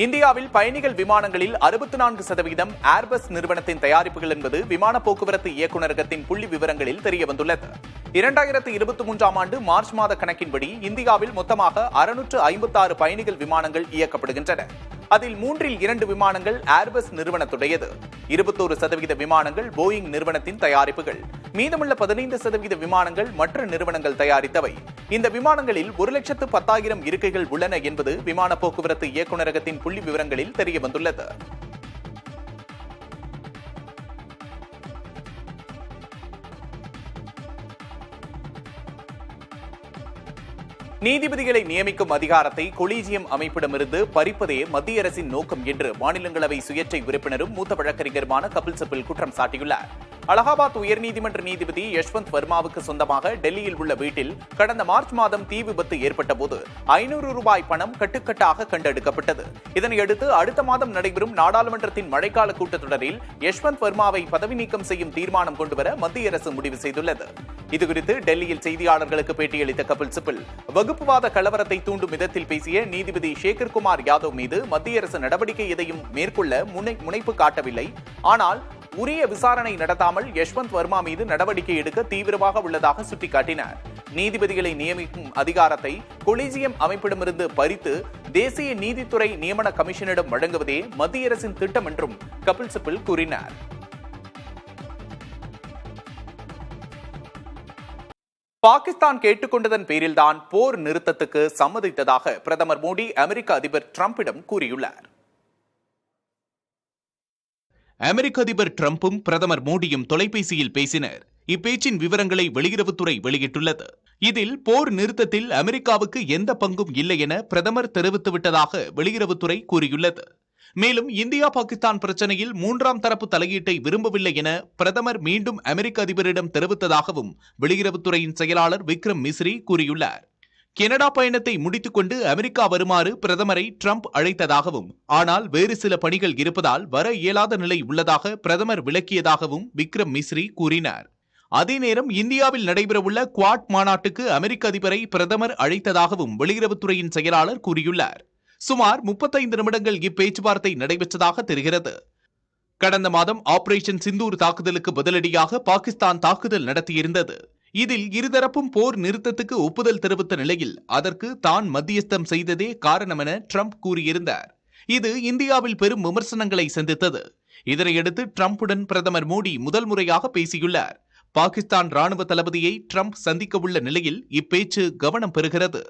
இந்தியாவில் பயணிகள் விமானங்களில் 64% ஏர்பஸ் நிறுவனத்தின் தயாரிப்புகள் என்பது விமான போக்குவரத்து இயக்குநரகத்தின் புள்ளி விவரங்களில் தெரியவந்துள்ளது. 2023 ஆண்டு மார்ச் மாத கணக்கின்படி இந்தியாவில் மொத்தமாக 656 பயணிகள் விமானங்கள் இயக்கப்படுகின்றன. அதில் 2 விமானங்கள் ஏர்பஸ் நிறுவனத்துடையது. 21% விமானங்கள் போயிங் நிறுவனத்தின் தயாரிப்புகள். மீதமுள்ள 15% விமானங்கள் மற்ற நிறுவனங்கள் தயாரித்தவை. இந்த விமானங்களில் 1,10,000 இருக்கைகள் உள்ளன என்பது விமான போக்குவரத்து இயக்குநரகத்தின் புள்ளி விவரங்களில் தெரியவந்துள்ளது. நீதிபதிகளை நியமிக்கும் அதிகாரத்தை கொலீஜியம் அமைப்பிடமிருந்து பறிப்பதே மத்திய அரசின் நோக்கம் என்று மாநிலங்களவை சுயேட்சை உறுப்பினரும் மூத்த வழக்கறிஞருமான கபில் சிபல் குற்றம் சாட்டியுள்ளார். அலகாபாத் உயர்நீதிமன்ற நீதிபதி யஷ்வந்த் வர்மாவுக்கு சொந்தமாக டெல்லியில் உள்ள வீட்டில் கடந்த மார்ச் மாதம் தீ விபத்து ஏற்பட்டபோது 500 ரூபாய் பணம் கட்டுக்கட்டாக கண்டெடுக்கப்பட்டது. இதனையடுத்து அடுத்த மாதம் நடைபெறும் நாடாளுமன்றத்தின் மழைக்கால கூட்டத்தொடரில் யஷ்வந்த் வர்மாவை பதவி நீக்கம் செய்யும் தீர்மானம் கொண்டுவர மத்திய அரசு முடிவு செய்துள்ளது. இதுகுறித்து டெல்லியில் செய்தியாளர்களுக்கு பேட்டியளித்த கபில் சிபல், வகுப்புவாத கலவரத்தை தூண்டும் விதத்தில் பேசிய நீதிபதி சேகர்குமார் யாதவ் மீது மத்திய அரசு நடவடிக்கை எதையும் மேற்கொள்ள முனைப்பு காட்டவில்லை. ஆனால் உரிய விசாரணை நடத்தாமல் யஷ்வந்த் வர்மா மீது நடவடிக்கை எடுக்க தீவிரமாக உள்ளதாக சுட்டிக்காட்டினார். நீதிபதிகளை நியமிக்கும் அதிகாரத்தை கொலீஜியம் அமைப்பிடமிருந்து பறித்து தேசிய நீதித்துறை நியமன கமிஷனிடம் வழங்குவதே மத்திய அரசின் திட்டம் என்றும் கபில் சிபல் கூறினார். பாகிஸ்தான் கேட்டுக்கொண்டதன் பேரில்தான் போர் நிறுத்தத்துக்கு சம்மதித்ததாக பிரதமர் மோடி அமெரிக்க அதிபர் டிரம்பிடம் கூறியுள்ளார். அமெரிக்க அதிபர் டிரம்பும் பிரதமர் மோடியும் தொலைபேசியில் பேசினர். இப்பேச்சின் விவரங்களை வெளியுறவுத்துறை வெளியிட்டுள்ளது. இதில் போர் நிறுத்தத்தில் அமெரிக்காவுக்கு எந்த பங்கும் இல்லை என பிரதமர் தெரிவித்துவிட்டதாக வெளியுறவுத்துறை கூறியுள்ளது. மேலும் இந்தியா பாகிஸ்தான் பிரச்சனையில் 3ஆம் தரப்பு தலையீட்டை விரும்பவில்லை என பிரதமர் மீண்டும் அமெரிக்க அதிபரிடம் தெரிவித்ததாகவும் வெளியுறவுத்துறையின் செயலாளர் விக்ரம் மிஸ்ரி கூறியுள்ளார். கனடா பயணத்தை முடித்துக் கொண்டு அமெரிக்கா வருமாறு பிரதமரை டிரம்ப் அழைத்ததாகவும், ஆனால் வேறு சில பணிகள் இருப்பதால் வர இயலாத நிலை உள்ளதாக பிரதமர் விளக்கியதாகவும் விக்ரம் மிஸ்ரி கூறினார். அதே நேரம் இந்தியாவில் நடைபெறவுள்ள குவாட் மாநாட்டுக்கு அமெரிக்க அதிபரை பிரதமர் அழைத்ததாகவும் வெளியுறவுத்துறையின் செயலாளர் கூறியுள்ளார். சுமார் 35 நிமிடங்கள் இப்பேச்சுவார்த்தை நடைபெற்றதாக தெரிகிறது. கடந்த மாதம் ஆபரேஷன் சிந்தூர் தாக்குதலுக்கு பதிலடியாக பாகிஸ்தான் தாக்குதல் நடத்தியிருந்தது. இதில் இருதரப்பும் போர் நிறுத்தத்துக்கு ஒப்புதல் தெரிவித்த நிலையில் அதற்கு தான் மத்தியஸ்தம் செய்ததே காரணம் என டிரம்ப் கூறியிருந்தார். இது இந்தியாவில் பெரும் விமர்சனங்களை சந்தித்தது. இதனையடுத்து டிரம்புடன் பிரதமர் மோடி முதல் முறையாக பேசியுள்ளார். பாகிஸ்தான் ராணுவ தளபதியை டிரம்ப் சந்திக்க உள்ள நிலையில் இப்பேச்சு கவனம் பெறுகிறது.